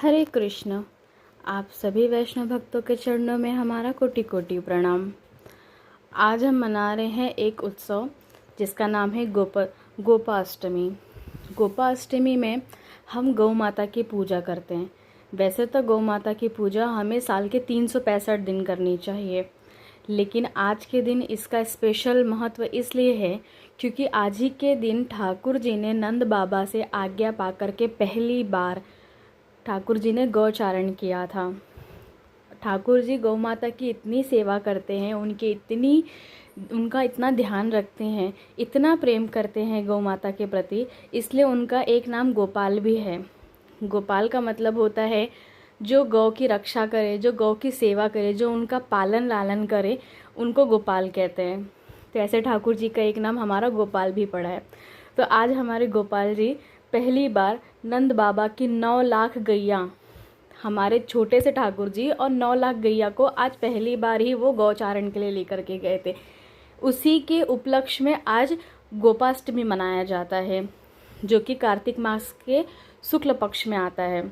हरे कृष्ण। आप सभी वैष्णव भक्तों के चरणों में हमारा कोटि कोटि प्रणाम। आज हम मना रहे हैं एक उत्सव जिसका नाम है गोपाष्टमी। गोपाष्टमी में हम गौ माता की पूजा करते हैं। वैसे तो गौ माता की पूजा हमें साल के 365 दिन करनी चाहिए, लेकिन आज के दिन इसका स्पेशल महत्व इसलिए है क्योंकि आज ही के दिन ठाकुर जी ने नंद बाबा से आज्ञा पाकर के पहली बार ठाकुर जी ने गौचारण किया था। ठाकुर जी गौ माता की इतनी सेवा करते हैं, उनका इतना ध्यान रखते हैं, इतना प्रेम करते हैं गौ माता के प्रति, इसलिए उनका एक नाम गोपाल भी है। गोपाल का मतलब होता है जो गौ की रक्षा करे, जो गौ की सेवा करे, जो उनका पालन लालन करे, उनको गोपाल कहते हैं। तो ऐसे ठाकुर जी का एक नाम हमारा गोपाल भी पड़ा है। तो आज हमारे गोपाल जी पहली बार नंद बाबा की 9 लाख गैया, हमारे छोटे से ठाकुर जी और 9 लाख गैया को आज पहली बार ही वो गौचारण के लिए लेकर के गए थे। उसी के उपलक्ष्य में आज गोपाष्टमी मनाया जाता है, जो कि कार्तिक मास के शुक्ल पक्ष में आता है।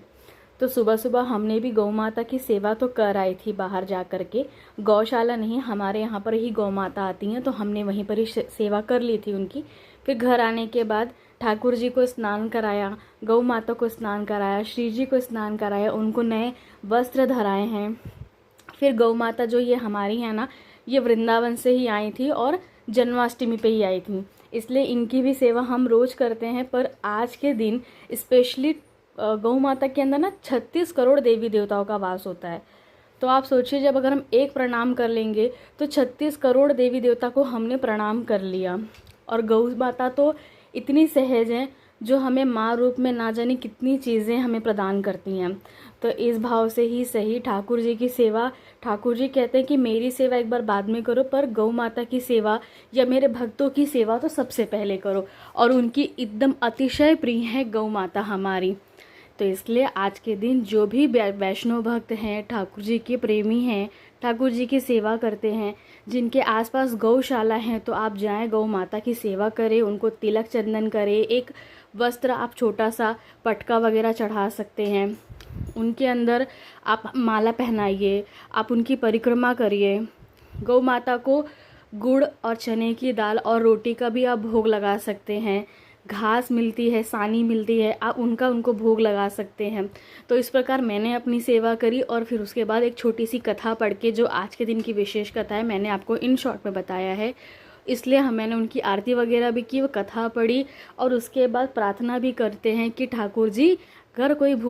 तो सुबह सुबह हमने भी गौ माता की सेवा तो कर आई थी बाहर जा कर के। गौशाला नहीं, हमारे यहाँ पर ही गौ माता आती हैं, तो हमने वहीं पर ही सेवा कर ली थी उनकी। फिर घर आने के बाद ठाकुर जी को स्नान कराया, गौ माता को स्नान कराया, श्री जी को स्नान कराया, उनको नए वस्त्र धराए हैं। फिर गौ माता जो ये हमारी है ना, ये वृंदावन से ही आई थी और जन्माष्टमी पे ही आई थी, इसलिए इनकी भी सेवा हम रोज़ करते हैं। पर आज के दिन स्पेशली गौ माता के अंदर ना 36 करोड़ देवी देवताओं का वास होता है। तो आप सोचिए, जब अगर हम एक प्रणाम कर लेंगे तो 36 करोड़ देवी देवता को हमने प्रणाम कर लिया। और गौ माता तो इतनी सहज है जो हमें माँ रूप में ना जाने कितनी चीज़ें हमें प्रदान करती हैं। तो इस भाव से ही सही ठाकुर जी की सेवा, ठाकुर जी कहते हैं कि मेरी सेवा एक बार बाद में करो, पर गौ माता की सेवा या मेरे भक्तों की सेवा तो सबसे पहले करो। और उनकी एकदम अतिशय प्रिय है गौ माता हमारी। तो इसलिए आज के दिन जो भी वैष्णव भक्त हैं, ठाकुर जी के प्रेमी हैं, ठाकुर जी की सेवा करते हैं, जिनके आसपास गौशाला हैं, तो आप जाएं, गौ माता की सेवा करें, उनको तिलक चंदन करें, एक वस्त्र आप छोटा सा पटका वगैरह चढ़ा सकते हैं, उनके अंदर आप माला पहनाइए, आप उनकी परिक्रमा करिए। गौ माता को गुड़ और चने की दाल और रोटी का भी आप भोग लगा सकते हैं। घास मिलती है, सानी मिलती है, आप उनको भोग लगा सकते हैं। तो इस प्रकार मैंने अपनी सेवा करी और फिर उसके बाद एक छोटी सी कथा पढ़ के, जो आज के दिन की विशेष कथा है, मैंने आपको इन शॉर्ट में बताया है। इसलिए मैंने उनकी आरती वगैरह भी की, वो कथा पढ़ी और उसके बाद प्रार्थना भी करते हैं कि ठाकुर जी अगर कोई